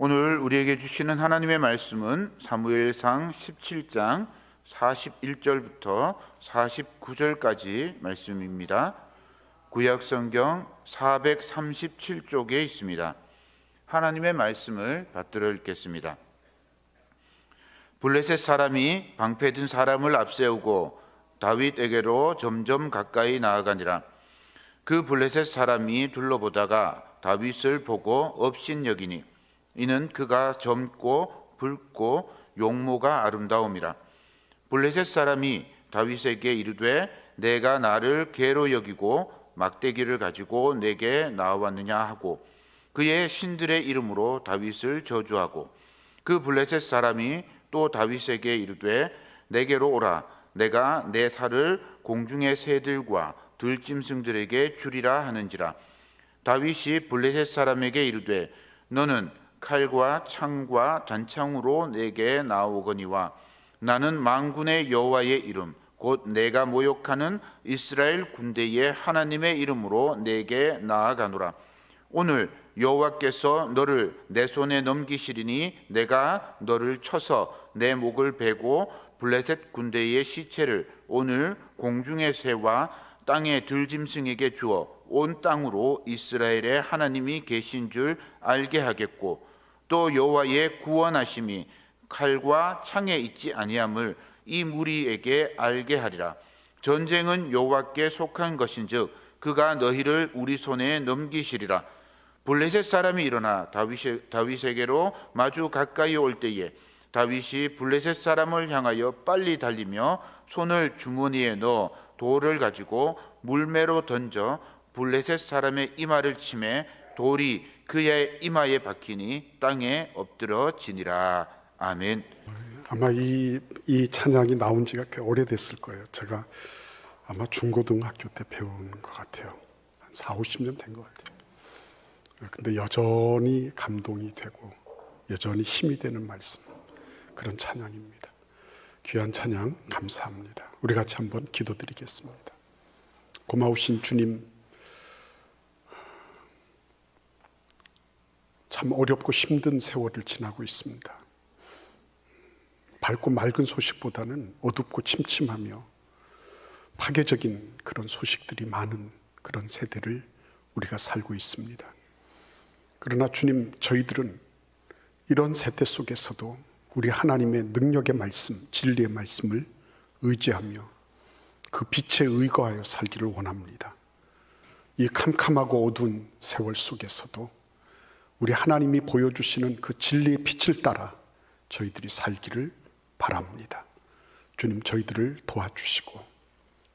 오늘 우리에게 주시는 하나님의 말씀은 사무엘상 17장 41절부터 49절까지 말씀입니다. 구약성경 437쪽에 있습니다. 하나님의 말씀을 받들어 읽겠습니다. 블레셋 사람이 방패든 사람을 앞세우고 다윗에게로 점점 가까이 나아가니라. 그 블레셋 사람이 둘러보다가 다윗을 보고 업신여기니 이는 그가 젊고 붉고 용모가 아름다움이라. 블레셋 사람이 다윗에게 이르되 내가 나를 괴로 여기고 막대기를 가지고 내게 나왔느냐 하고 그의 신들의 이름으로 다윗을 저주하고 그 블레셋 사람이 또 다윗에게 이르되 내게로 오라. 내가 내 살을 공중의 새들과 들짐승들에게 주리라 하는지라. 다윗이 블레셋 사람에게 이르되 너는 칼과 창과 단창으로 내게 나오거니와 나는 만군의 여호와의 이름 곧 내가 모욕하는 이스라엘 군대의 하나님의 이름으로 내게 나아가노라. 오늘 여호와께서 너를 내 손에 넘기시리니 내가 너를 쳐서 내 목을 베고 블레셋 군대의 시체를 오늘 공중의 새와 땅의 들짐승에게 주어 온 땅으로 이스라엘의 하나님이 계신 줄 알게 하겠고 또 여호와의 구원하심이 칼과 창에 있지 아니함을 이 무리에게 알게 하리라. 전쟁은 여호와께 속한 것인즉 그가 너희를 우리 손에 넘기시리라. 블레셋 사람이 일어나 다윗에게로 마주 가까이 올 때에 다윗이 블레셋 사람을 향하여 빨리 달리며 손을 주머니에 넣어 돌을 가지고 물매로 던져 블레셋 사람의 이마를 치매 돌이 그의 이마에 박히니 땅에 엎드러지니라. 아멘. 아마 이 찬양이 나온 지가 꽤 오래됐을 거예요. 제가 아마 중고등학교 때 배운 것 같아요. 한 40-50년 된 것 같아요. 근데 여전히 감동이 되고 여전히 힘이 되는 말씀, 그런 찬양입니다. 귀한 찬양 감사합니다. 우리 같이 한번 기도드리겠습니다. 고마우신 주님, 참 어렵고 힘든 세월을 지나고 있습니다. 밝고 맑은 소식보다는 어둡고 침침하며 파괴적인 그런 소식들이 많은 그런 세대를 우리가 살고 있습니다. 그러나 주님, 저희들은 이런 세대 속에서도 우리 하나님의 능력의 말씀, 진리의 말씀을 의지하며 그 빛에 의거하여 살기를 원합니다. 이 캄캄하고 어두운 세월 속에서도 우리 하나님이 보여주시는 그 진리의 빛을 따라 저희들이 살기를 바랍니다. 주님, 저희들을 도와주시고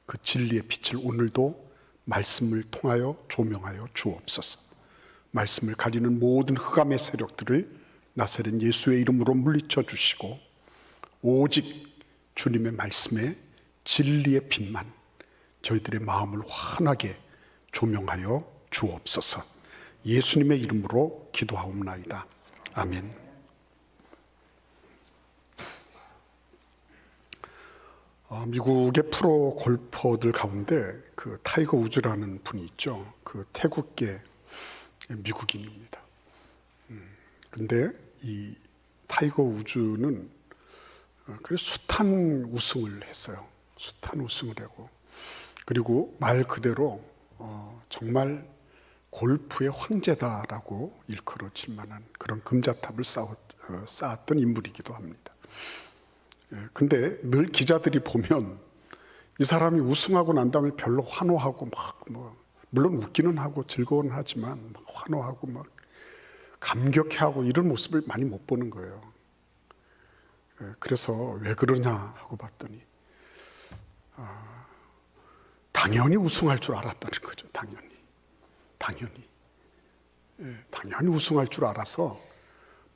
그 진리의 빛을 오늘도 말씀을 통하여 조명하여 주옵소서. 말씀을 가리는 모든 흑암의 세력들을 나사렛 예수의 이름으로 물리쳐 주시고 오직 주님의 말씀에 진리의 빛만 저희들의 마음을 환하게 조명하여 주옵소서. 예수님의 이름으로 기도하옵나이다. 아멘. 미국의 프로 골퍼들 가운데 그 타이거 우즈라는 분이 있죠. 그 태국계 미국인입니다. 근데 이 타이거 우즈는 그래서 숱한 우승을 했어요. 숱한 우승을 하고, 그리고 말 그대로 정말 골프의 황제다라고 일컬어질 만한 그런 금자탑을 쌓았던 인물이기도 합니다. 근데 늘 기자들이 보면 이 사람이 우승하고 난 다음에 별로 환호하고 물론 웃기는 하고 즐거워는 하지만 막 환호하고 막 감격해하고 이런 모습을 많이 못 보는 거예요. 그래서 왜 그러냐 하고 봤더니 당연히 우승할 줄 알았다는 거죠. 당연히 우승할 줄 알아서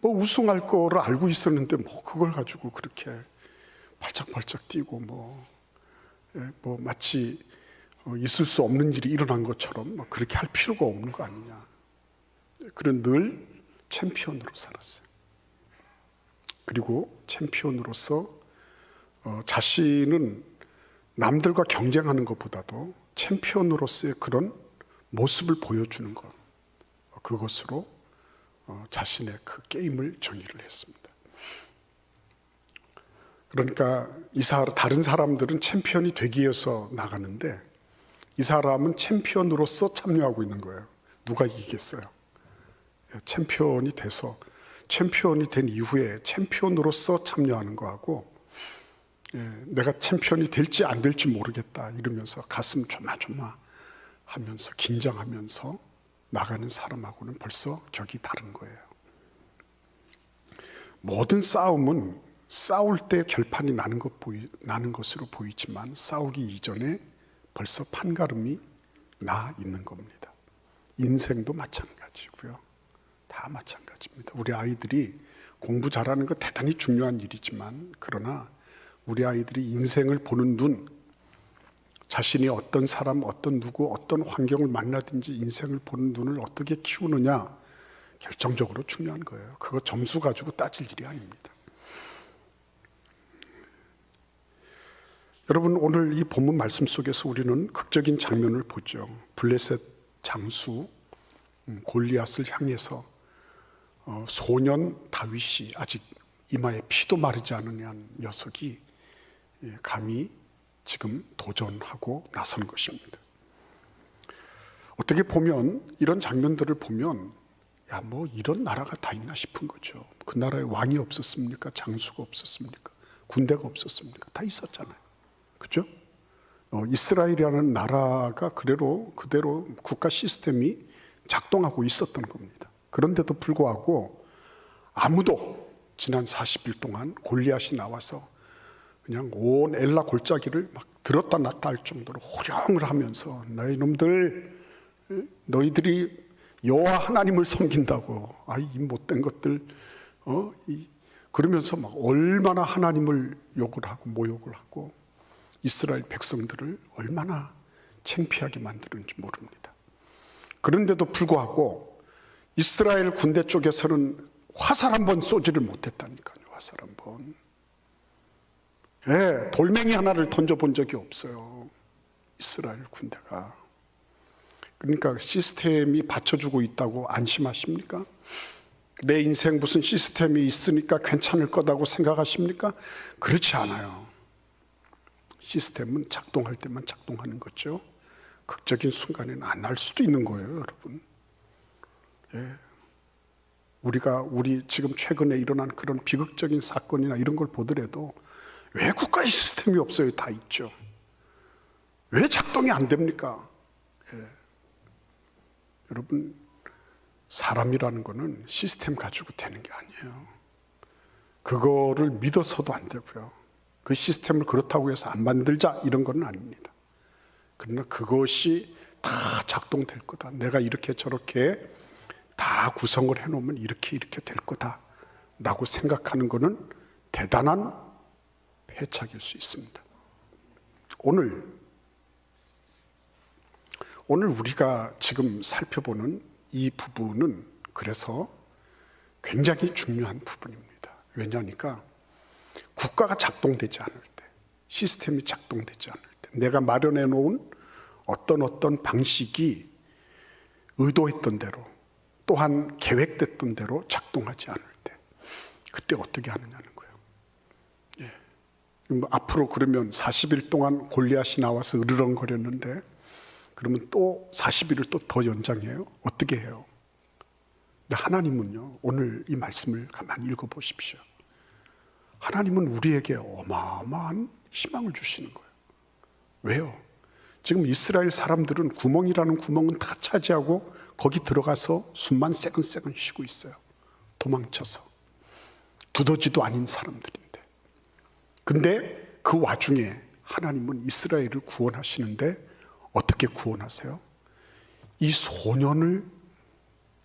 우승할 거를 알고 있었는데 그걸 가지고 그렇게 발짝발짝 뛰고 마치 있을 수 없는 일이 일어난 것처럼 그렇게 할 필요가 없는 거 아니냐. 그런 늘 챔피언으로 살았어요. 그리고 챔피언으로서 자신은 남들과 경쟁하는 것보다도 챔피언으로서의 그런 모습을 보여주는 것, 그것으로 자신의 그 게임을 정의를 했습니다. 그러니까 다른 사람들은 챔피언이 되기 위해서 나가는데 이 사람은 챔피언으로서 참여하고 있는 거예요. 누가 이기겠어요? 챔피언이 된 이후에 챔피언으로서 참여하는 거하고 내가 챔피언이 될지 안 될지 모르겠다 이러면서 가슴 조마조마 하면서 긴장하면서 나가는 사람하고는 벌써 격이 다른 거예요. 모든 싸움은 싸울 때 결판이 나는 것으로 보이지만 싸우기 이전에 벌써 판가름이 나 있는 겁니다. 인생도 마찬가지고요. 다 마찬가지입니다. 우리 아이들이 공부 잘하는 거 대단히 중요한 일이지만 그러나 우리 아이들이 인생을 보는 눈, 자신이 어떤 사람, 어떤 누구, 어떤 환경을 만나든지 인생을 보는 눈을 어떻게 키우느냐 결정적으로 중요한 거예요. 그거 점수 가지고 따질 일이 아닙니다. 여러분, 오늘 이 본문 말씀 속에서 우리는 극적인 장면을 보죠. 블레셋 장수 골리앗을 향해서 소년 다윗이 아직 이마에 피도 마르지 않은 녀석이 감히 지금 도전하고 나선 것입니다. 어떻게 보면 이런 장면들을 보면 뭐 이런 나라가 다 있나 싶은 거죠. 그 나라에 왕이 없었습니까? 장수가 없었습니까? 군대가 없었습니까? 다 있었잖아요. 그렇죠? 이스라엘이라는 나라가 그대로 국가 시스템이 작동하고 있었던 겁니다. 그런데도 불구하고 아무도 지난 40일 동안 골리앗이 나와서 그냥 온 엘라 골짜기를 막 들었다 놨다 할 정도로 호령을 하면서 너희들이 여호와 하나님을 섬긴다고 이 못된 것들 그러면서 막 얼마나 하나님을 욕을 하고 모욕을 하고 이스라엘 백성들을 얼마나 창피하게 만드는지 모릅니다. 그런데도 불구하고 이스라엘 군대 쪽에서는 화살 한 번 쏘지를 못했다니까요. 화살 한 번. 돌멩이 하나를 던져본 적이 없어요. 이스라엘 군대가. 그러니까 시스템이 받쳐주고 있다고 안심하십니까? 내 인생 무슨 시스템이 있으니까 괜찮을 거다고 생각하십니까? 그렇지 않아요. 시스템은 작동할 때만 작동하는 거죠. 극적인 순간에는 안 할 수도 있는 거예요, 여러분. 우리 지금 최근에 일어난 그런 비극적인 사건이나 이런 걸 보더라도 왜 국가의 시스템이 없어요? 다 있죠. 왜 작동이 안 됩니까? 여러분, 사람이라는 거는 시스템 가지고 되는 게 아니에요. 그거를 믿어서도 안 되고요. 그 시스템을 그렇다고 해서 안 만들자 이런 건 아닙니다. 그러나 그것이 다 작동될 거다. 내가 이렇게 저렇게 다 구성을 해놓으면 이렇게 될 거다라고 생각하는 거는 대단한 패착일 수 있습니다. 오늘 우리가 지금 살펴보는 이 부분은 그래서 굉장히 중요한 부분입니다. 왜냐하니까 국가가 작동되지 않을 때, 시스템이 작동되지 않을 때, 내가 마련해 놓은 어떤 방식이 의도했던 대로 또한 계획됐던 대로 작동하지 않을 때 그때 어떻게 하느냐는 거예요. 앞으로 그러면 40일 동안 골리앗이 나와서 으르렁거렸는데 그러면 또 40일을 또 더 연장해요? 어떻게 해요? 근데 하나님은요, 오늘 이 말씀을 가만히 읽어보십시오. 하나님은 우리에게 어마어마한 희망을 주시는 거예요. 왜요? 지금 이스라엘 사람들은 구멍이라는 구멍은 다 차지하고 거기 들어가서 숨만 새근새근 쉬고 있어요. 도망쳐서. 두더지도 아닌 사람들인데. 근데 그 와중에 하나님은 이스라엘을 구원하시는데 어떻게 구원하세요? 이 소년을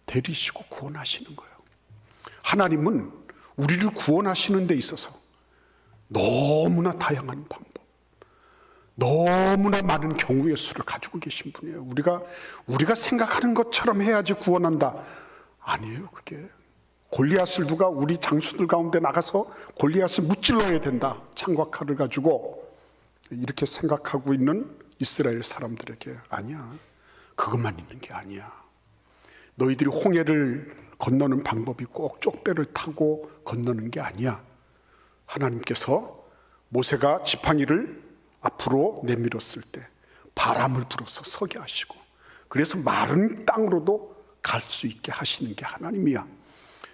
데리시고 구원하시는 거예요. 하나님은 우리를 구원하시는 데 있어서 너무나 다양한 방법, 너무나 많은 경우의 수를 가지고 계신 분이에요. 우리가 생각하는 것처럼 해야지 구원한다. 아니에요, 그게. 골리앗을 누가 우리 장수들 가운데 나가서 골리앗을 무찔러야 된다. 창과 칼을 가지고 이렇게 생각하고 있는 이스라엘 사람들에게 아니야. 그것만 있는 게 아니야. 너희들이 홍해를 건너는 방법이 꼭 쪽배를 타고 건너는 게 아니야. 하나님께서 모세가 지팡이를 앞으로 내밀었을 때 바람을 불어서 서게 하시고, 그래서 마른 땅으로도 갈 수 있게 하시는 게 하나님이야.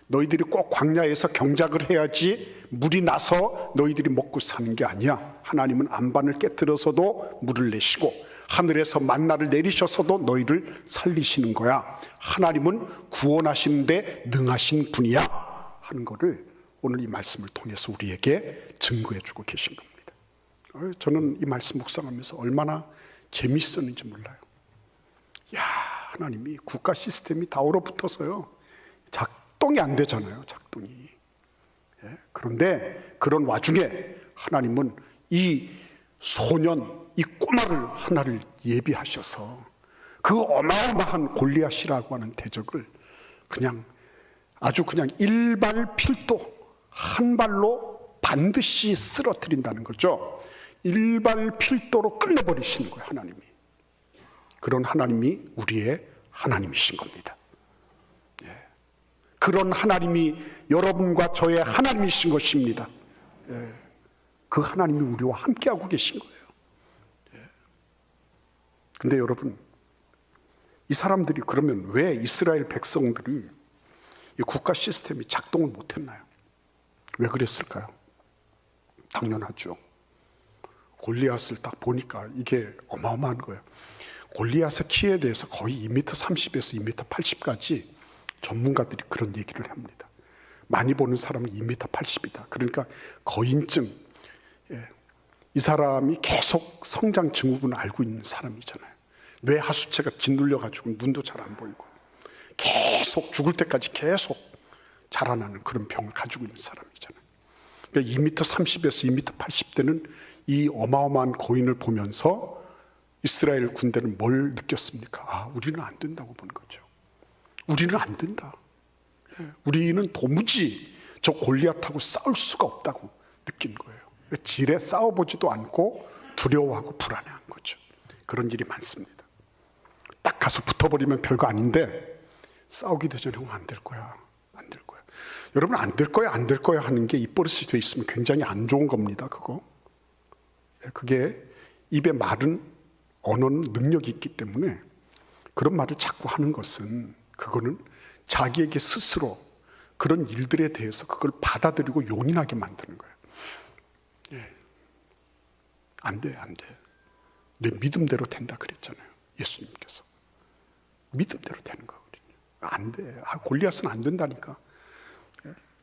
너희들이 꼭 광야에서 경작을 해야지 물이 나서 너희들이 먹고 사는 게 아니야. 하나님은 안반을 깨뜨려서도 물을 내시고 하늘에서 만나를 내리셔서도 너희를 살리시는 거야. 하나님은 구원하시는데 능하신 분이야 하는 거를 오늘 이 말씀을 통해서 우리에게 증거해 주고 계신 겁니다. 저는 이 말씀 묵상하면서 얼마나 재미있었는지 몰라요. 야, 하나님이 국가 시스템이 다 얼어붙어서요, 작동이 안 되잖아요. 작동이. 그런데 그런 와중에 하나님은 이 소년, 이 꼬마를 하나를 예비하셔서 그 어마어마한 골리앗이라고 하는 대적을 그냥 아주 그냥 일발필도 한 발로 반드시 쓰러뜨린다는 거죠. 일발필도로 끝내버리시는 거예요, 하나님이. 그런 하나님이 우리의 하나님이신 겁니다. 그런 하나님이 여러분과 저의 하나님이신 것입니다. 그 하나님이 우리와 함께하고 계신 거예요. 근데 여러분, 이 사람들이 그러면 왜 이스라엘 백성들이 이 국가 시스템이 작동을 못했나요? 왜 그랬을까요? 당연하죠. 골리앗을 딱 보니까 이게 어마어마한 거예요. 골리앗의 키에 대해서 거의 2m 30에서 2m 80까지 전문가들이 그런 얘기를 합니다. 많이 보는 사람은 2m 80이다. 그러니까 거인증, 이 사람이 계속 성장 증후군을 알고 있는 사람이잖아요. 뇌 하수체가 짓눌려가지고 눈도 잘 안 보이고 계속 죽을 때까지 계속 자라나는 그런 병을 가지고 있는 사람이잖아요. 그러니까 2m 30에서 2m 80대는 이 어마어마한 거인을 보면서 이스라엘 군대는 뭘 느꼈습니까? 아, 우리는 안 된다고 본 거죠. 우리는 안 된다. 우리는 도무지 저 골리앗하고 싸울 수가 없다고 느낀 거예요. 질에 싸워보지도 않고 두려워하고 불안해한 거죠. 그런 일이 많습니다. 딱 가서 붙어버리면 별거 아닌데 싸우기도 전에 안 될 거야, 안 될 거야. 여러분, 안 될 거야, 안 될 거야 하는 게 입버릇이 돼 있으면 굉장히 안 좋은 겁니다. 그게 입에 마른 언어는 능력이 있기 때문에 그런 말을 자꾸 하는 것은, 그거는 자기에게 스스로 그런 일들에 대해서 그걸 받아들이고 용인하게 만드는 거예요. 안 돼, 안 돼. 내 믿음대로 된다 그랬잖아요, 예수님께서. 믿음대로 되는 거거든요. 안 돼. 골리앗은 안 된다니까.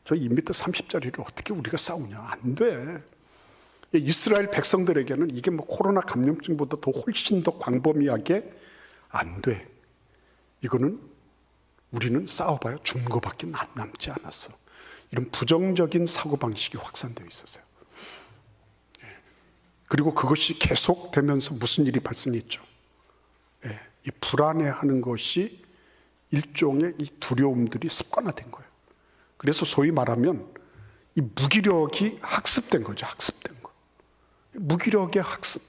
저 2m 30짜리를 어떻게 우리가 싸우냐. 안 돼. 이스라엘 백성들에게는 이게 뭐 코로나 감염증보다 더 훨씬 더 광범위하게 안 돼. 이거는 우리는 싸워봐야 죽는 것밖에 남지 않았어. 이런 부정적인 사고방식이 확산되어 있었어요. 그리고 그것이 계속되면서 무슨 일이 발생했죠? 이 불안해하는 것이 일종의 이 두려움들이 습관화된 거예요. 그래서 소위 말하면 이 무기력이 학습된 거죠. 학습된 거. 무기력의 학습.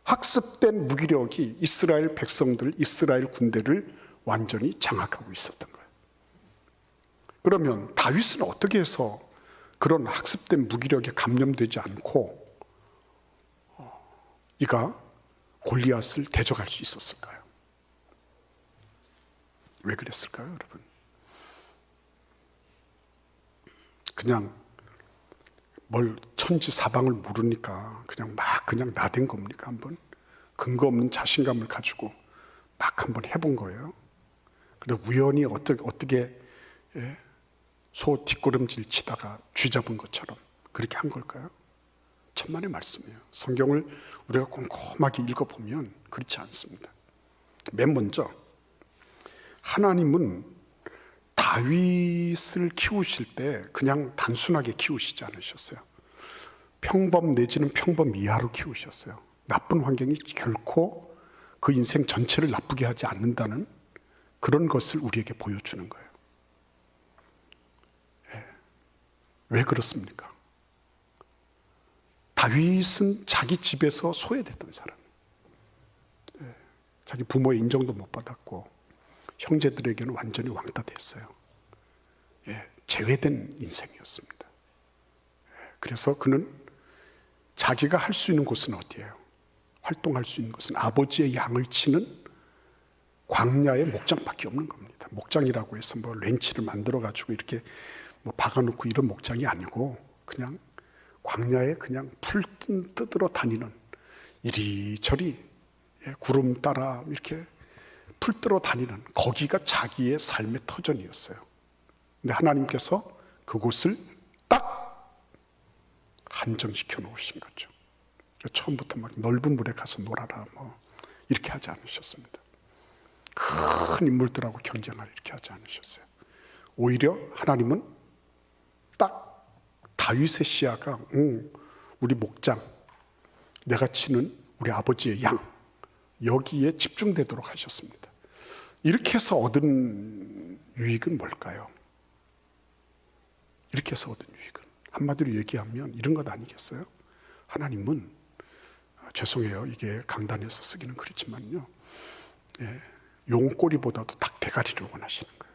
학습된 무기력이 이스라엘 백성들, 이스라엘 군대를 완전히 장악하고 있었던 거예요. 그러면 다윗은 어떻게 해서 그런 학습된 무기력에 감염되지 않고 이가 골리앗을 대적할 수 있었을까요? 왜 그랬을까요, 여러분? 그냥 뭘 천지사방을 모르니까 그냥 나댄 겁니까? 한번 근거 없는 자신감을 가지고 막 한번 해본 거예요. 근데 우연히 어떻게 소 뒷걸음질 치다가 쥐 잡은 것처럼 그렇게 한 걸까요? 천만의 말씀이에요. 성경을 우리가 꼼꼼하게 읽어보면 그렇지 않습니다. 맨 먼저 하나님은 다윗을 키우실 때 그냥 단순하게 키우시지 않으셨어요. 평범 내지는 평범 이하로 키우셨어요. 나쁜 환경이 결코 그 인생 전체를 나쁘게 하지 않는다는 그런 것을 우리에게 보여주는 거예요. 왜 그렇습니까? 다윗은 자기 집에서 소외됐던 사람. 자기 부모의 인정도 못 받았고 형제들에게는 완전히 왕따 됐어요. 제외된 인생이었습니다. 그래서 그는 자기가 할 수 있는 곳은 어디예요? 활동할 수 있는 곳은 아버지의 양을 치는 광야의 목장밖에 없는 겁니다. 목장이라고 해서 뭐 렌치를 만들어 가지고 이렇게 뭐 박아놓고 이런 목장이 아니고 그냥 광야에 그냥 풀 뜯으러 다니는, 이리저리 구름 따라 이렇게 풀 뜯으러 다니는, 거기가 자기의 삶의 터전이었어요. 근데 하나님께서 그곳을 딱 한정시켜 놓으신 거죠. 처음부터 막 넓은 물에 가서 놀아라 뭐 이렇게 하지 않으셨습니다. 큰 인물들하고 경쟁하라 이렇게 하지 않으셨어요. 오히려 하나님은 딱 다윗의 시야가 우리 목장, 내가 치는 우리 아버지의 양, 여기에 집중되도록 하셨습니다. 이렇게 해서 얻은 유익은 뭘까요? 이렇게 해서 얻은 유익은 한마디로 얘기하면 이런 것 아니겠어요? 하나님은, 죄송해요, 이게 강단에서 쓰기는 그렇지만요, 용꼬리보다도 닭대가리를 원하시는 거예요.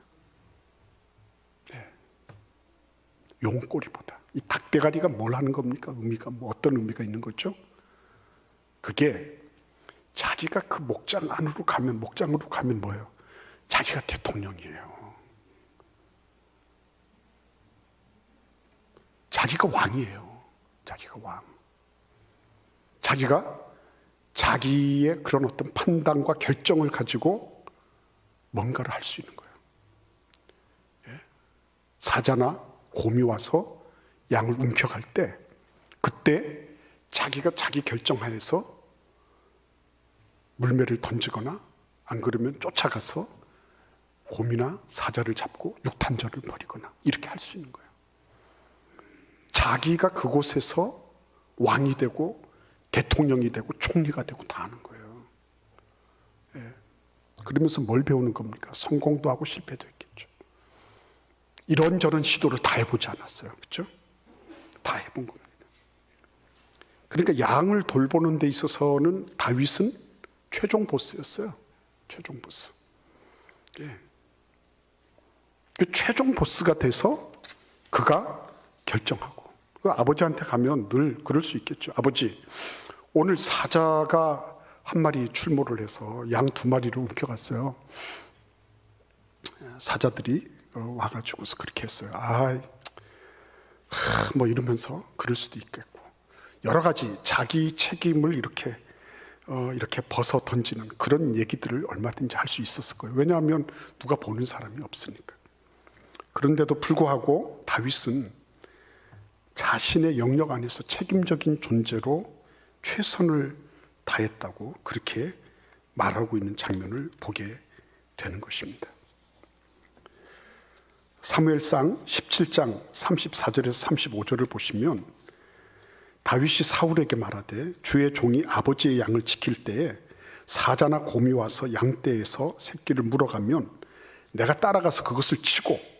용꼬리보다. 이 닭대가리가 뭘 하는 겁니까? 의미가 뭐 어떤 의미가 있는 거죠? 그게 자기가 그 목장으로 가면 뭐예요? 자기가 대통령이에요. 자기가 왕이에요. 자기가 왕. 자기가 자기의 그런 어떤 판단과 결정을 가지고 뭔가를 할 수 있는 거예요. 사자나 곰이 와서 양을 움켜갈 때, 그때 자기가 자기 결정하에서 물매를 던지거나 안 그러면 쫓아가서 곰이나 사자를 잡고 육탄전을 벌이거나 이렇게 할 수 있는 거예요. 자기가 그곳에서 왕이 되고 대통령이 되고 총리가 되고 다 하는 거예요. 그러면서 뭘 배우는 겁니까? 성공도 하고 실패도 했겠죠. 이런저런 시도를 다 해보지 않았어요. 그렇죠? 다 해본 겁니다. 그러니까 양을 돌보는 데 있어서는 다윗은 최종 보스였어요. 최종 보스. 그 최종 보스가 돼서 그가 결정하고, 그 아버지한테 가면 늘 그럴 수 있겠죠. 아버지, 오늘 사자가 한 마리 출몰을 해서 양 2마리를 움켜갔어요. 사자들이 와가지고서 그렇게 했어요. 뭐 이러면서 그럴 수도 있겠고, 여러 가지 자기 책임을 이렇게 벗어 던지는 그런 얘기들을 얼마든지 할 수 있었을 거예요. 왜냐하면 누가 보는 사람이 없으니까. 그런데도 불구하고 다윗은 자신의 영역 안에서 책임적인 존재로 최선을 다했다고 그렇게 말하고 있는 장면을 보게 되는 것입니다. 사무엘상 17장 34절에서 35절을 보시면 다윗이 사울에게 말하되 주의 종이 아버지의 양을 지킬 때에 사자나 곰이 와서 양떼에서 새끼를 물어가면 내가 따라가서 그것을 치고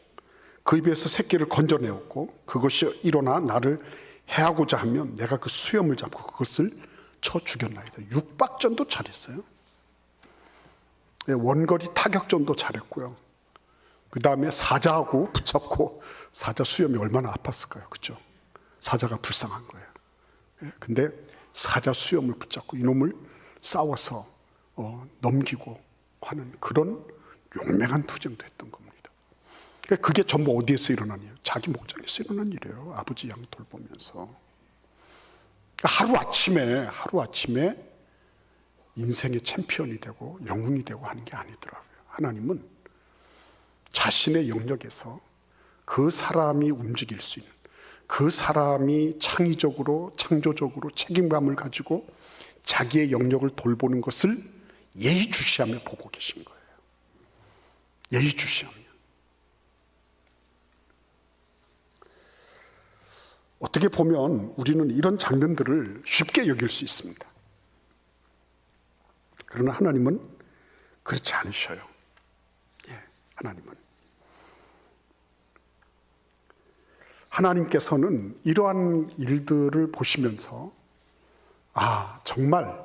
그 입에서 새끼를 건져내었고 그것이 일어나 나를 해하고자 하면 내가 그 수염을 잡고 그것을 쳐 죽였나이다. 육박전도 잘했어요. 원거리 타격전도 잘했고요. 그 다음에 사자하고 붙잡고, 사자 수염이 얼마나 아팠을까요? 그렇죠? 사자가 불쌍한 거예요. 근데 사자 수염을 붙잡고 이놈을 싸워서 넘기고 하는 그런 용맹한 투쟁도 했던 겁니다. 그게 전부 어디에서 일어나냐? 자기 목장에서 일어난 일이에요. 아버지 양 돌보면서. 하루아침에 인생의 챔피언이 되고 영웅이 되고 하는 게 아니더라고요. 하나님은 자신의 영역에서 그 사람이 움직일 수 있는, 그 사람이 창의적으로 창조적으로 책임감을 가지고 자기의 영역을 돌보는 것을 예의주시하며 보고 계신 거예요. 예의주시하며. 어떻게 보면 우리는 이런 장면들을 쉽게 여길 수 있습니다. 그러나 하나님은 그렇지 않으셔요. 하나님께서는 이러한 일들을 보시면서 정말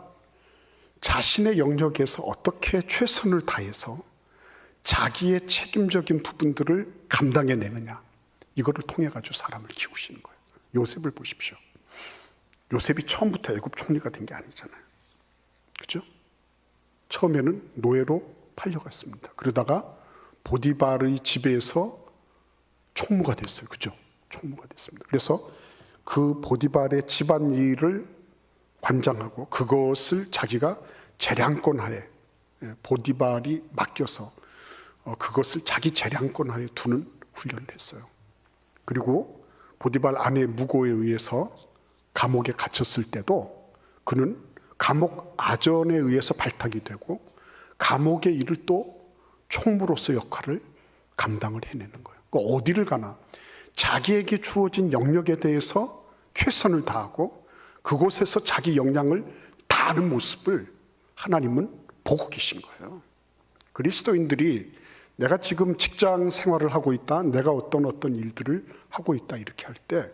자신의 영역에서 어떻게 최선을 다해서 자기의 책임적인 부분들을 감당해내느냐, 이거를 통해 가지고 사람을 키우시는 거예요. 요셉을 보십시오. 요셉이 처음부터 애굽 총리가 된 게 아니잖아요. 그죠? 처음에는 노예로 팔려갔습니다. 그러다가 보디발의 집에서 총무가 됐어요. 그죠? 총무가 됐습니다. 그래서 그 보디발의 집안일을 관장하고 그것을 자기가 재량권 하에, 보디발이 맡겨서 그것을 자기 재량권 하에 두는 훈련을 했어요. 그리고 보디발 아내 무고에 의해서 감옥에 갇혔을 때도 그는 감옥 아전에 의해서 발탁이 되고 감옥의 일을 또 총무로서 역할을 감당을 해내는 거예요. 그러니까 어디를 가나 자기에게 주어진 영역에 대해서 최선을 다하고 그곳에서 자기 역량을 다하는 모습을 하나님은 보고 계신 거예요. 그리스도인들이 내가 지금 직장 생활을 하고 있다, 내가 어떤 일들을 하고 있다 이렇게 할 때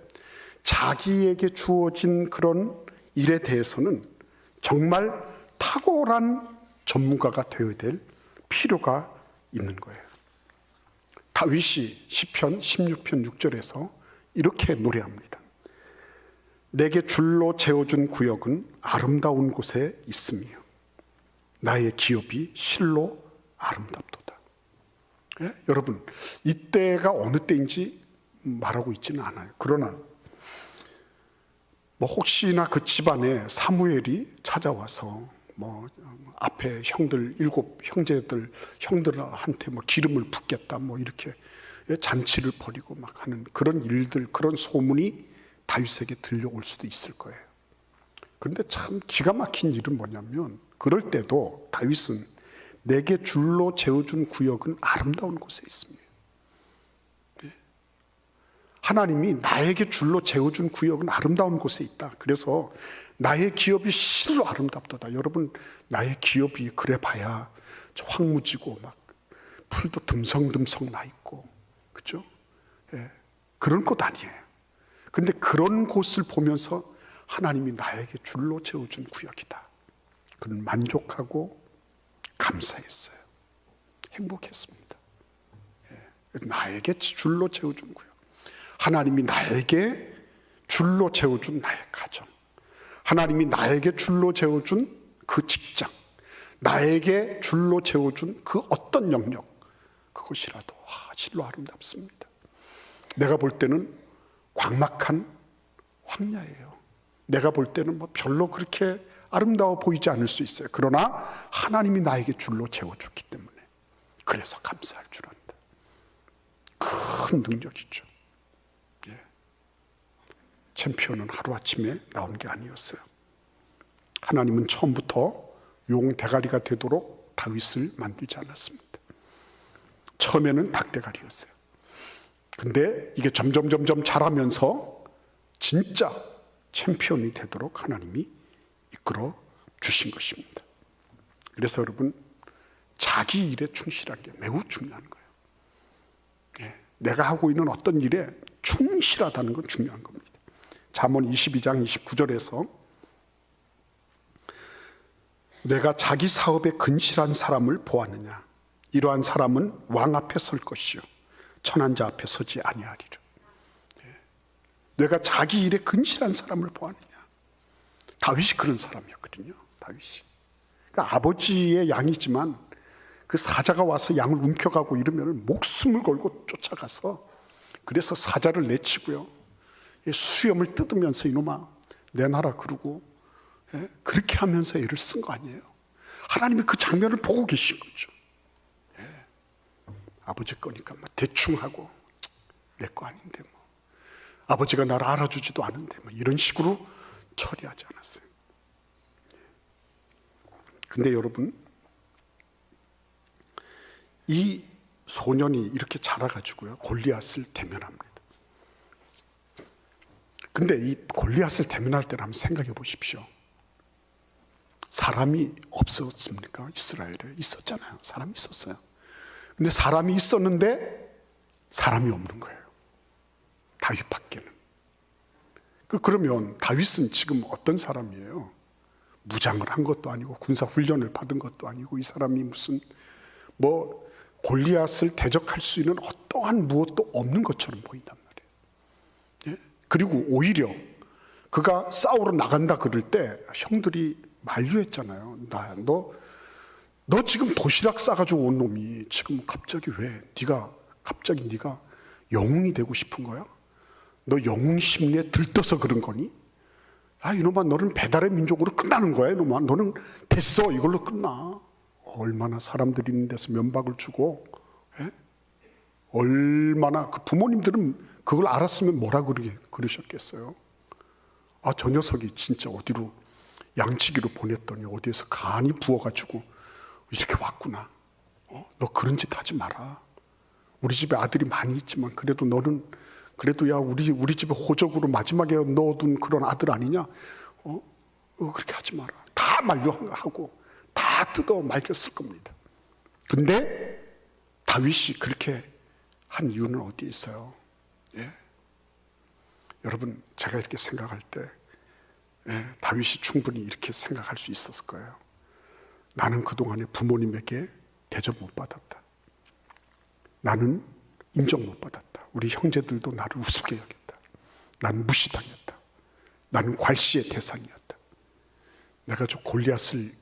자기에게 주어진 그런 일에 대해서는 정말 탁월한 전문가가 되어야 될 필요가 있는 거예요. 다윗이 시편 16편 6절에서 이렇게 노래합니다. 내게 줄로 재어준 구역은 아름다운 곳에 있으며 나의 기업이 실로 아름답도다. 예? 여러분, 이때가 어느 때인지 말하고 있지는 않아요. 그러나 혹시나 그 집안에 사무엘이 찾아와서 앞에 형들 7 형제들 형들한테 기름을 붓겠다 이렇게 잔치를 벌이고 막 하는 그런 일들, 그런 소문이 다윗에게 들려올 수도 있을 거예요. 그런데 참 기가 막힌 일은 뭐냐면 그럴 때도 다윗은 내게 줄로 재어준 구역은 아름다운 곳에 있습니다. 하나님이 나에게 줄로 재어준 구역은 아름다운 곳에 있다. 그래서 나의 기업이 실로 아름답도다. 여러분, 나의 기업이 그래 봐야 황무지고 막 풀도 듬성듬성 나 있고, 그죠? 예, 그런 곳 아니에요. 근데 그런 곳을 보면서 하나님이 나에게 줄로 재어준 구역이다. 그는 만족하고 감사했어요. 행복했습니다. 예, 나에게 줄로 재어준 구역. 하나님이 나에게 줄로 재어준 나의 가정, 하나님이 나에게 줄로 재어준 그 직장, 나에게 줄로 재어준 그 어떤 영역, 그것이라도 실로 아름답습니다. 내가 볼 때는 광막한 황야예요. 내가 볼 때는 별로 그렇게 아름다워 보이지 않을 수 있어요. 그러나 하나님이 나에게 줄로 재어줬기 때문에 그래서 감사할 줄 안다. 큰 능력이죠. 챔피언은 하루아침에 나온 게 아니었어요. 하나님은 처음부터 용 대가리가 되도록 다윗을 만들지 않았습니다. 처음에는 닭대가리였어요. 근데 이게 점점 자라면서 진짜 챔피언이 되도록 하나님이 이끌어 주신 것입니다. 그래서 여러분, 자기 일에 충실한 게 매우 중요한 거예요. 내가 하고 있는 어떤 일에 충실하다는 건 중요한 겁니다. 잠언 22장 29절에서 내가 자기 사업에 근실한 사람을 보았느냐, 이러한 사람은 왕 앞에 설 것이요 천한 자 앞에 서지 아니하리라. 내가 자기 일에 근실한 사람을 보았느냐. 다윗이 그런 사람이었거든요. 다윗이. 그러니까 아버지의 양이지만 그 사자가 와서 양을 움켜가고 이러면 목숨을 걸고 쫓아가서, 그래서 사자를 내치고요, 수염을 뜯으면서 이놈아 내놔라 그러고, 그렇게 하면서 애를 쓴 거 아니에요. 하나님이 그 장면을 보고 계신 거죠. 아버지 거니까 대충 하고 내 거 아닌데 아버지가 나를 알아주지도 않은데 이런 식으로 처리하지 않았어요. 근데 여러분, 이 소년이 이렇게 자라가지고요 골리앗을 대면합니다. 근데 이 골리앗을 대면할 때를 한번 생각해 보십시오. 사람이 없었습니까? 이스라엘에 있었잖아요. 사람이 있었어요. 근데 사람이 있었는데 사람이 없는 거예요. 다윗 밖에는. 그러면 다윗은 지금 어떤 사람이에요? 무장을 한 것도 아니고 군사 훈련을 받은 것도 아니고, 이 사람이 무슨 골리앗을 대적할 수 있는 어떠한 무엇도 없는 것처럼 보인단 말이에요. 예? 그리고 오히려 그가 싸우러 나간다 그럴 때 형들이 만류했잖아요. 너 지금 도시락 싸가지고 온 놈이 지금 갑자기 왜 네가 영웅이 되고 싶은 거야? 너 영웅 심리에 들떠서 그런 거니? 이놈아, 너는 배달의 민족으로 끝나는 거야. 이놈아, 너는 됐어, 이걸로 끝나. 얼마나 사람들이 있는 데서 면박을 주고, 예? 얼마나 그 부모님들은 그걸 알았으면 뭐라 그러셨겠어요. 저 녀석이 진짜 어디로 양치기로 보냈더니 어디에서 간이 부어가지고 이렇게 왔구나. 너 그런 짓 하지 마라. 우리 집에 아들이 많이 있지만 그래도 너는 그래도 야 우리 집에 호적으로 마지막에 넣어둔 그런 아들 아니냐? 그렇게 하지 마라. 다 만류하고 다 뜯어 말렸을 겁니다. 근데 다윗이 그렇게 한 이유는 어디에 있어요? 예? 여러분, 제가 이렇게 생각할 때 다윗이 충분히 이렇게 생각할 수 있었을 거예요. 나는 그동안에 부모님에게 대접 못 받았다. 나는 인정 못 받았다. 우리 형제들도 나를 우습게 여겼다. 나는 무시당했다. 나는 괄시의 대상이었다. 내가 저 골리앗을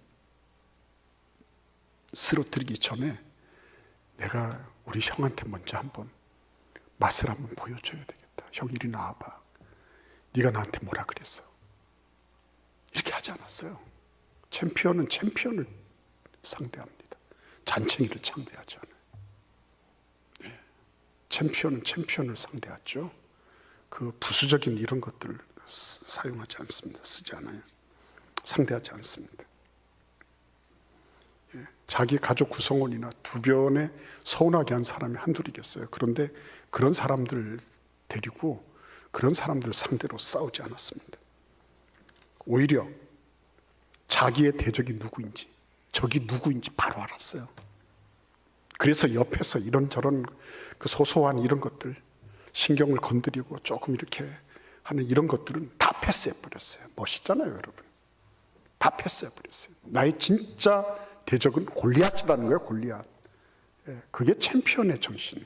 쓰러뜨리기 전에 내가 우리 형한테 먼저 한번 맛을 한번 보여줘야 되겠다. 형 이리 나와봐. 네가 나한테 뭐라 그랬어? 이렇게 하지 않았어요. 챔피언은 챔피언을 상대합니다. 잔챙이를 상대하지 않아요. 챔피언은 챔피언을 상대하죠. 그 부수적인 이런 것들을 사용하지 않습니다. 쓰지 않아요. 상대하지 않습니다. 자기 가족 구성원이나 주변에 서운하게 한 사람이 한둘이겠어요. 그런데 그런 사람들 데리고 그런 사람들 상대로 싸우지 않았습니다. 오히려 자기의 대적이 누구인지, 적이 누구인지 바로 알았어요. 그래서 옆에서 이런저런 그 소소한 이런 것들, 신경을 건드리고 조금 이렇게 하는 이런 것들은 다 패스해버렸어요. 멋있잖아요, 여러분. 다 패스해버렸어요. 나의 진짜 대적은 골리앗이라는 거예요, 골리앗. 그게 챔피언의 정신,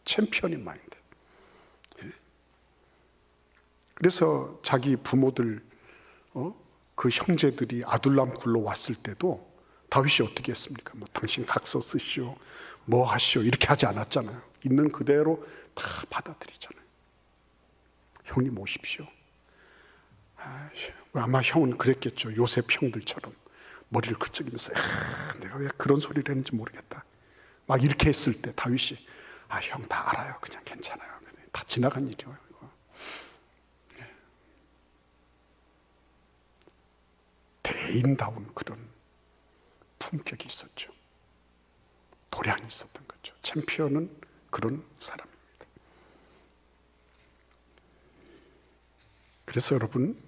챔피언의 마인드. 그래서 자기 부모들, 그 형제들이 아둘람 굴로 왔을 때도 다윗이 어떻게 했습니까? 당신 각서 쓰시오, 뭐 하시오, 이렇게 하지 않았잖아요. 있는 그대로 다 받아들이잖아요. 형님 오십시오. 아마 형은 그랬겠죠. 요셉 형들처럼 머리를 긁적이면서 내가 왜 그런 소리를 했는지 모르겠다. 막 이렇게 했을 때 다윗이 형 다 알아요. 그냥 괜찮아요. 다 지나간 일이에요. 이거. 대인다운 그런 품격이 있었죠. 도량이 있었던 거죠. 챔피언은 그런 사람입니다. 그래서 여러분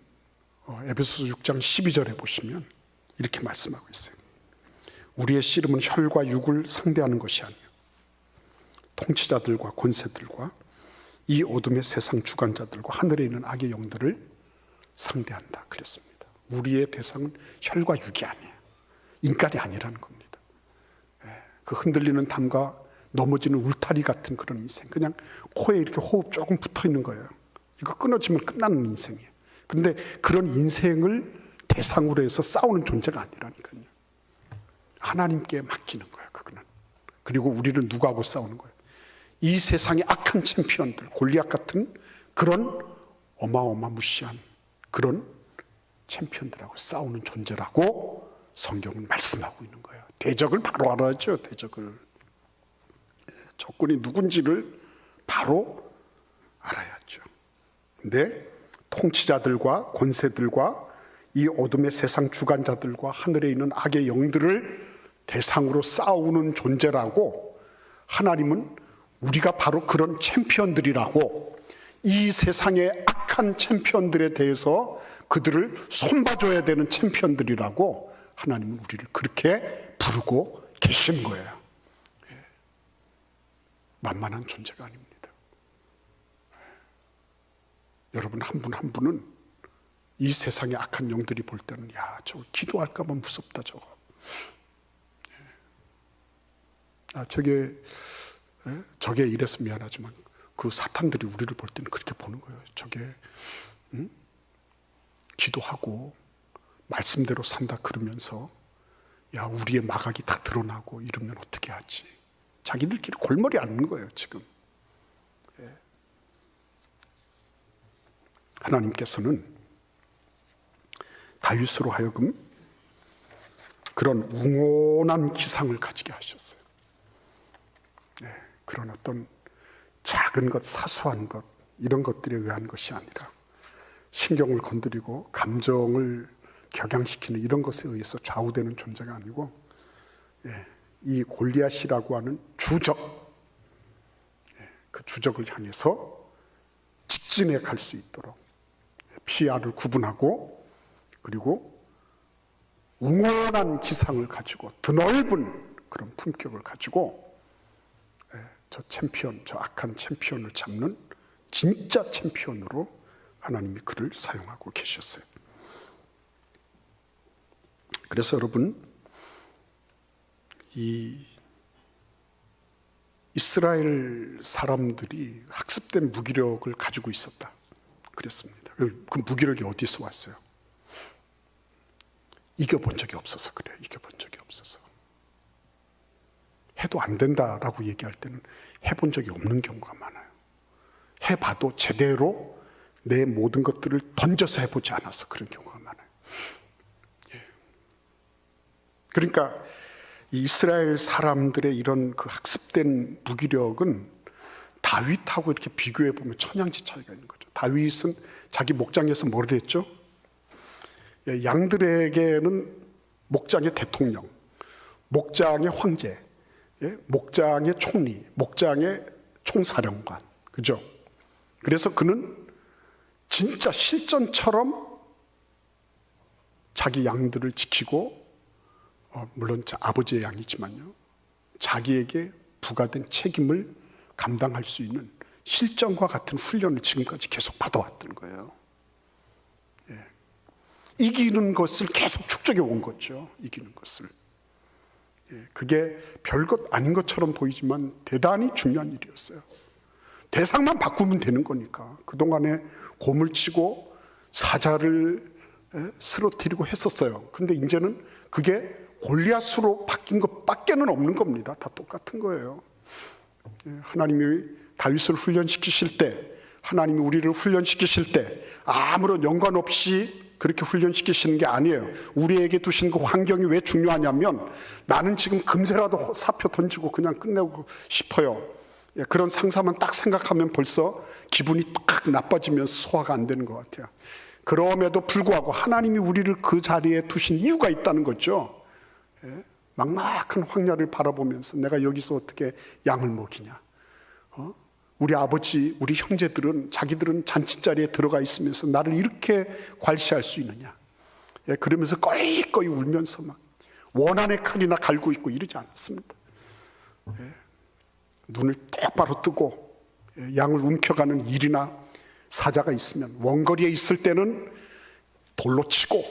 에베소서 6장 12절에 보시면 이렇게 말씀하고 있어요. 우리의 씨름은 혈과 육을 상대하는 것이 아니에요. 통치자들과 권세들과 이 어둠의 세상 주관자들과 하늘에 있는 악의 영들을 상대한다 그랬습니다. 우리의 대상은 혈과 육이 아니에요. 인간이 아니라는 겁니다. 그 흔들리는 담과 넘어지는 울타리 같은 그런 인생, 그냥 코에 이렇게 호흡 조금 붙어 있는 거예요. 이거 끊어지면 끝나는 인생이에요. 그런데 그런 인생을 대상으로 해서 싸우는 존재가 아니라니까요. 하나님께 맡기는 거예요, 그거는. 그리고 우리는 누구하고 싸우는 거예요? 이 세상의 악한 챔피언들, 골리앗 같은 그런 어마어마무시한 그런 챔피언들하고 싸우는 존재라고 성경은 말씀하고 있는 거예요. 대적을 바로 알아야죠. 대적을, 적군이 누군지를 바로 알아야죠. 근데 통치자들과 권세들과 이 어둠의 세상 주관자들과 하늘에 있는 악의 영들을 대상으로 싸우는 존재라고, 하나님은 우리가 바로 그런 챔피언들이라고, 이 세상의 악한 챔피언들에 대해서 그들을 손봐줘야 되는 챔피언들이라고 하나님은 우리를 그렇게 부르고 계신 거예요. 만만한 존재가 아닙니다. 여러분 한 분 한 분은 이 세상의 악한 영들이 볼 때는 저거 기도할까 봐 무섭다 저거. 저게 이래서 미안하지만 그 사탄들이 우리를 볼 때는 그렇게 보는 거예요. 저게 기도하고 말씀대로 산다 그러면서 야 우리의 마각이 다 드러나고 이러면 어떻게 하지? 자기들끼리 골머리 앓는 거예요 지금. 하나님께서는 다윗으로 하여금 그런 웅온한 기상을 가지게 하셨어요. 그런 어떤 작은 것, 사소한 것 이런 것들에 의한 것이 아니라 신경을 건드리고 감정을 격양시키는 이런 것에 의해서 좌우되는 존재가 아니고 이 골리앗이라고 하는 주적, 그 주적을 향해서 직진해 갈 수 있도록 피아를 구분하고 그리고 웅원한 기상을 가지고 드넓은 그런 품격을 가지고 저 챔피언, 저 악한 챔피언을 잡는 진짜 챔피언으로 하나님이 그를 사용하고 계셨어요. 그래서 여러분, 이 이스라엘 사람들이 학습된 무기력을 가지고 있었다 그랬습니다. 그 무기력이 어디서 왔어요? 이겨본 적이 없어서 그래요. 이겨본 적이 없어서. 해도 안 된다라고 얘기할 때는 해본 적이 없는 경우가 많아요. 해봐도 제대로 내 모든 것들을 던져서 해보지 않아서 그런 경우가 많아요. 그러니까 이 이스라엘 사람들의 이런 그 학습된 무기력은 다윗하고 이렇게 비교해 보면 천양지 차이가 있는 거죠. 다윗은 자기 목장에서 뭘 했죠? 양들에게는 목장의 대통령, 목장의 황제, 목장의 총리, 목장의 총사령관, 그죠? 그래서 그는 진짜 실전처럼 자기 양들을 지키고, 물론 아버지의 양이지만요, 자기에게 부과된 책임을 감당할 수 있는 실전과 같은 훈련을 지금까지 계속 받아왔던 거예요. 이기는 것을 계속 축적해 온 거죠. 이기는 것을. 그게 별것 아닌 것처럼 보이지만 대단히 중요한 일이었어요. 대상만 바꾸면 되는 거니까. 그동안에 곰을 치고 사자를 쓰러뜨리고 했었어요. 근데 이제는 그게 골리앗으로 바뀐 것밖에는 없는 겁니다. 다 똑같은 거예요. 하나님이 다윗을 훈련시키실 때, 하나님이 우리를 훈련시키실 때 아무런 연관 없이 그렇게 훈련시키시는 게 아니에요. 우리에게 두신 그 환경이 왜 중요하냐면, 나는 지금 금세라도 사표 던지고 그냥 끝내고 싶어요. 그런 상사만 딱 생각하면 벌써 기분이 딱 나빠지면서 소화가 안 되는 것 같아요. 그럼에도 불구하고 하나님이 우리를 그 자리에 두신 이유가 있다는 거죠. 막막한 황야를 바라보면서 내가 여기서 어떻게 양을 먹이냐. 우리 아버지, 우리 형제들은 자기들은 잔치자리에 들어가 있으면서 나를 이렇게 괄시할 수 있느냐. 그러면서 꺼이꺼이 울면서 막 원한의 칼이나 갈고 있고 이러지 않았습니다. 눈을 똑바로 뜨고 양을 움켜가는 일이나 사자가 있으면 원거리에 있을 때는 돌로 치고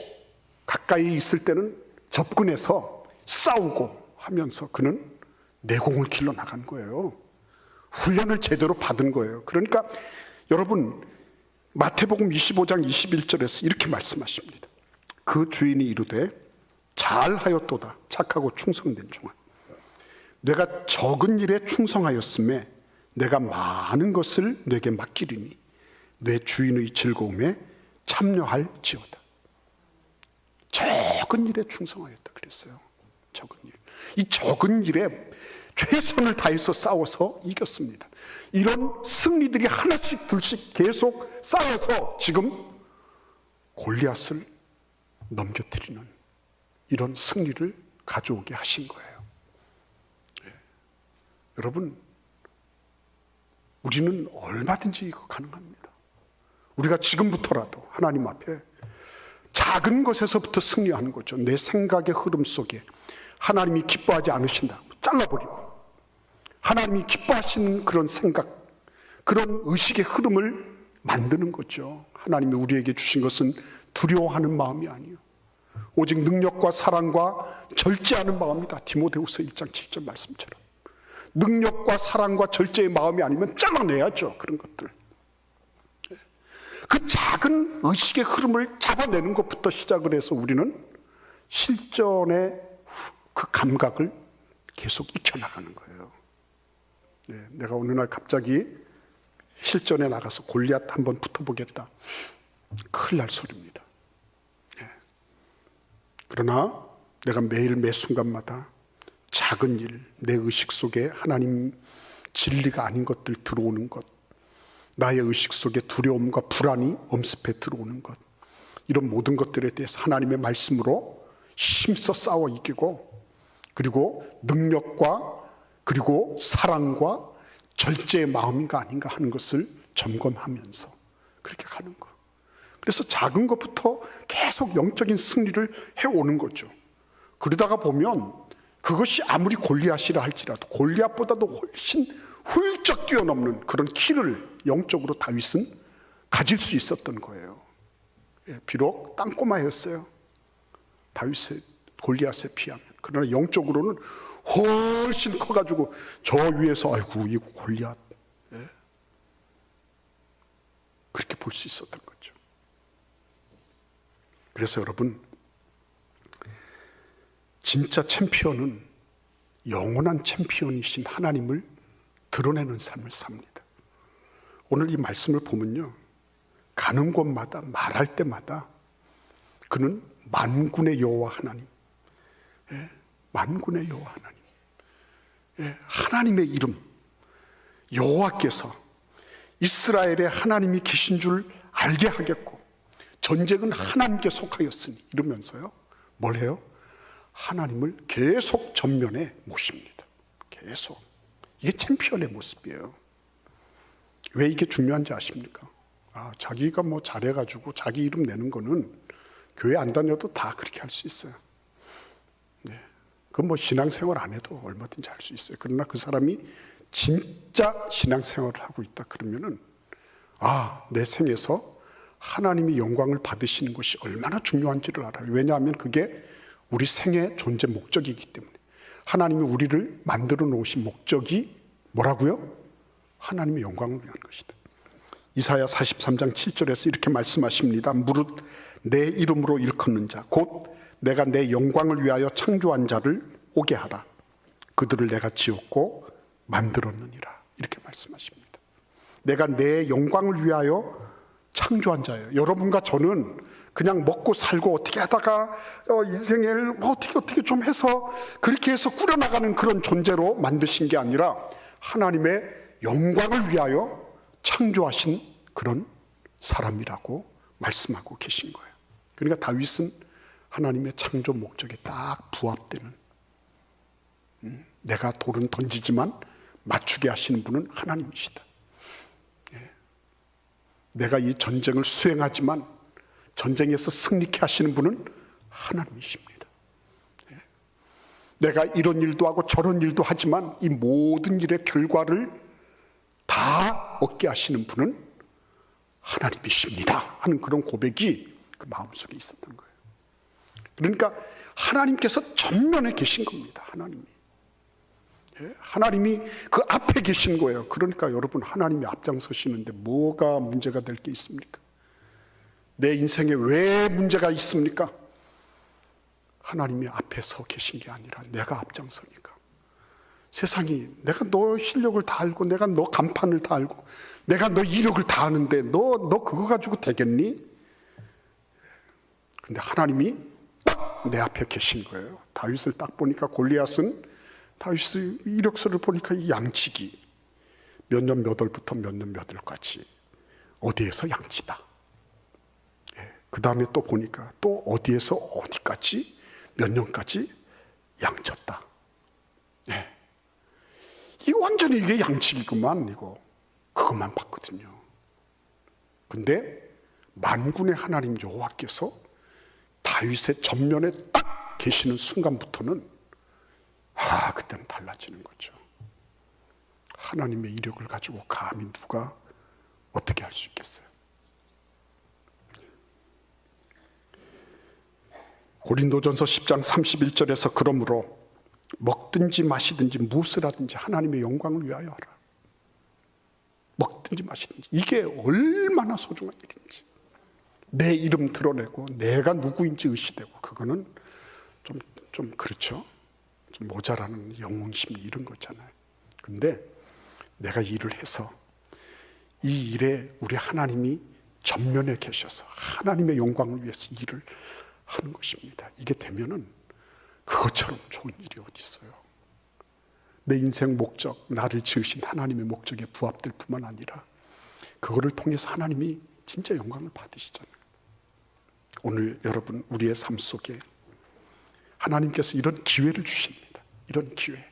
가까이 있을 때는 접근해서 싸우고 하면서 그는 내공을 길러 나간 거예요. 훈련을 제대로 받은 거예요. 그러니까 여러분, 마태복음 25장 21절에서 이렇게 말씀하십니다. 그 주인이 이르되 잘하였도다 착하고 충성된 종아, 내가 적은 일에 충성하였음에 내가 많은 것을 내게 맡기리니 내 주인의 즐거움에 참여할지어다. 적은 일에 충성하였다 그랬어요. 적은 일. 이 적은 일에 최선을 다해서 싸워서 이겼습니다. 이런 승리들이 하나씩 둘씩 계속 쌓여서 지금 골리앗을 넘겨뜨리는 이런 승리를 가져오게 하신 거예요. 여러분, 우리는 얼마든지 이거 가능합니다. 우리가 지금부터라도 하나님 앞에 작은 것에서부터 승리하는 거죠. 내 생각의 흐름 속에 하나님이 기뻐하지 않으신다, 잘라버리고 하나님이 기뻐하시는 그런 생각, 그런 의식의 흐름을 만드는 거죠. 하나님이 우리에게 주신 것은 두려워하는 마음이 아니에요. 오직 능력과 사랑과 절제하는 마음이다. 디모데후서 1장 7절 말씀처럼. 능력과 사랑과 절제의 마음이 아니면 잘라내야죠. 그런 것들. 그 작은 의식의 흐름을 잡아내는 것부터 시작을 해서 우리는 실전의 그 감각을 계속 익혀나가는 거예요. 내가 어느 날 갑자기 실전에 나가서 골리앗 한번 붙어보겠다. 큰일 날 소리입니다. 그러나 내가 매일 매 순간마다 작은 일, 내 의식 속에 하나님 진리가 아닌 것들 들어오는 것, 나의 의식 속에 두려움과 불안이 엄습해 들어오는 것, 이런 모든 것들에 대해서 하나님의 말씀으로 힘써 싸워 이기고, 그리고 능력과 그리고 사랑과 절제의 마음인가 아닌가 하는 것을 점검하면서 그렇게 가는 거. 그래서 작은 것부터 계속 영적인 승리를 해오는 거죠. 그러다가 보면 그것이 아무리 골리앗이라 할지라도 골리앗보다도 훨씬 훌쩍 뛰어넘는 그런 키를 영적으로 다윗은 가질 수 있었던 거예요. 비록 땅꼬마였어요. 다윗의 골리앗에 비하면. 그러나 영적으로는 훨씬 커가지고 저 위에서 아이고 이 골리앗, 그렇게 볼 수 있었던 거죠. 그래서 여러분, 진짜 챔피언은 영원한 챔피언이신 하나님을 드러내는 삶을 삽니다. 오늘 이 말씀을 보면요, 가는 곳마다 말할 때마다 그는 만군의 여호와 하나님, 만군의 여호와 하나님, 하나님의 이름, 여호와께서 이스라엘의 하나님이 계신 줄 알게 하겠고 전쟁은 하나님께 속하였으니 이러면서요, 뭘 해요? 하나님을 계속 전면에 모십니다. 계속. 이게 챔피언의 모습이에요. 왜 이게 중요한지 아십니까? 자기가 뭐 잘해가지고 자기 이름 내는 거는 교회 안 다녀도 다 그렇게 할 수 있어요. 그건 뭐 신앙생활 안 해도 얼마든지 할 수 있어요. 그러나 그 사람이 진짜 신앙생활을 하고 있다 그러면은 내 생에서 하나님이 영광을 받으시는 것이 얼마나 중요한지를 알아요. 왜냐하면 그게 우리 생의 존재 목적이기 때문에. 하나님이 우리를 만들어 놓으신 목적이 뭐라고요? 하나님의 영광을 위한 것이다. 이사야 43장 7절에서 이렇게 말씀하십니다. 무릇 내 이름으로 일컫는 자, 곧 내가 내 영광을 위하여 창조한 자를 오게 하라. 그들을 내가 지었고 만들었느니라. 이렇게 말씀하십니다. 내가 내 영광을 위하여 창조한 자예요. 여러분과 저는 그냥 먹고 살고 어떻게 하다가 인생을 어떻게 좀 해서 그렇게 해서 꾸려나가는 그런 존재로 만드신 게 아니라 하나님의 영광을 위하여 창조하신 그런 사람이라고 말씀하고 계신 거예요. 그러니까 다윗은 하나님의 창조 목적에 딱 부합되는, 내가 돌은 던지지만 맞추게 하시는 분은 하나님이시다. 내가 이 전쟁을 수행하지만 전쟁에서 승리케 하시는 분은 하나님이십니다. 내가 이런 일도 하고 저런 일도 하지만 이 모든 일의 결과를 다 얻게 하시는 분은 하나님이십니다 하는 그런 고백이 그 마음속에 있었던 거예요. 그러니까 하나님께서 전면에 계신 겁니다. 하나님이 그 앞에 계신 거예요. 그러니까 여러분, 하나님이 앞장서시는데 뭐가 문제가 될 게 있습니까? 내 인생에 왜 문제가 있습니까? 하나님이 앞에 서 계신 게 아니라 내가 앞장서니까. 세상이 내가 너 실력을 다 알고 내가 너 간판을 다 알고 내가 너 이력을 다 아는데 너 그거 가지고 되겠니? 근데 하나님이 딱 내 앞에 계신 거예요. 다윗을 딱 보니까 골리앗은, 다윗의 이력서를 보니까 이 양치기 몇 년 몇 월부터 몇 년 몇 월까지 어디에서 양치다. 그 다음에 또 보니까 또 어디에서 어디까지 몇 년까지 양쳤다. 이거 완전히 이게 양치기구만. 이거 그것만 봤거든요. 근데 만군의 하나님 여호와께서 다윗의 전면에 딱 계시는 순간부터는 그때는 달라지는 거죠. 하나님의 이력을 가지고 감히 누가 어떻게 할 수 있겠어요? 고린도전서 10장 31절에서 그러므로 먹든지 마시든지 무엇을 하든지 하나님의 영광을 위하여 하라. 먹든지 마시든지. 이게 얼마나 소중한 일인지. 내 이름 드러내고 내가 누구인지 의시되고, 그거는 좀 그렇죠. 좀 모자라는 영웅심리 이런 거잖아요. 근데 내가 일을 해서 이 일에 우리 하나님이 전면에 계셔서 하나님의 영광을 위해서 일을 하는 것입니다. 이게 되면은 그것처럼 좋은 일이 어디 있어요. 내 인생 목적, 나를 지으신 하나님의 목적에 부합될 뿐만 아니라 그거를 통해서 하나님이 진짜 영광을 받으시잖아요. 오늘 여러분, 우리의 삶 속에 하나님께서 이런 기회를 주십니다. 이런 기회.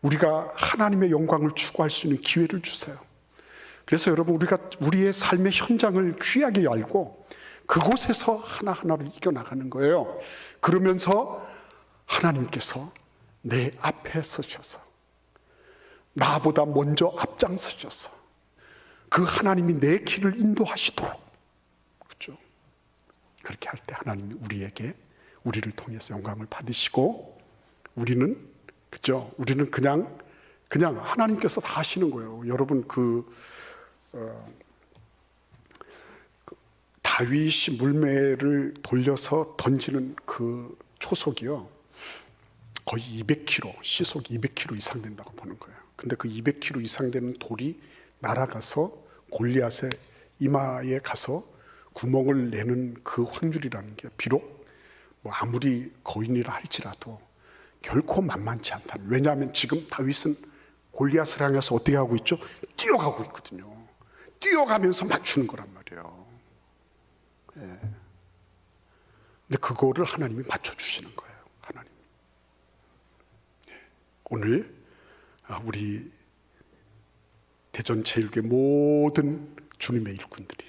우리가 하나님의 영광을 추구할 수 있는 기회를 주세요. 그래서 여러분, 우리가 우리의 삶의 현장을 귀하게 알고 그곳에서 하나하나를 이겨나가는 거예요. 그러면서 하나님께서 내 앞에 서셔서 나보다 먼저 앞장서셔서 그 하나님이 내 길을 인도하시도록, 그렇죠? 그렇게 할 때 하나님이 우리를 통해서 영광을 받으시고, 우리는, 그렇죠? 우리는 그냥 하나님께서 다 하시는 거예요. 여러분, 다윗이 물매를 돌려서 던지는 그 초속이요, 거의 200km, 시속 200km 이상 된다고 보는 거예요. 근데 그 200km 이상 되는 돌이 날아가서 골리앗의 이마에 가서 구멍을 내는 그 확률이라는 게, 비록 뭐 아무리 거인이라 할지라도 결코 만만치 않다. 왜냐하면 지금 다윗은 골리앗을 향해서 어떻게 하고 있죠? 뛰어가고 있거든요. 뛰어가면서 맞추는 거란 말이에요. 예. 근데 그거를 하나님이 맞춰주시는 거예요. 하나님. 예. 오늘 우리 대전 제1교회 모든 주님의 일꾼들이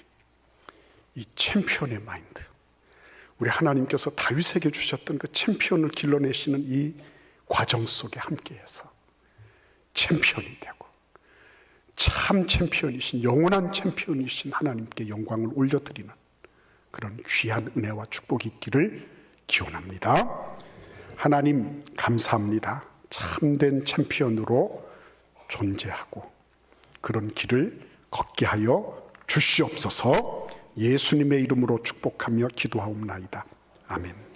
이 챔피언의 마인드, 우리 하나님께서 다윗에게 주셨던 그 챔피언을 길러내시는 이 과정 속에 함께해서 챔피언이 되고, 참 챔피언이신, 영원한 챔피언이신 하나님께 영광을 올려드리는 그런 귀한 은혜와 축복이 있기를 기원합니다. 하나님 감사합니다. 참된 챔피언으로 존재하고 그런 길을 걷게 하여 주시옵소서. 예수님의 이름으로 축복하며 기도하옵나이다. 아멘.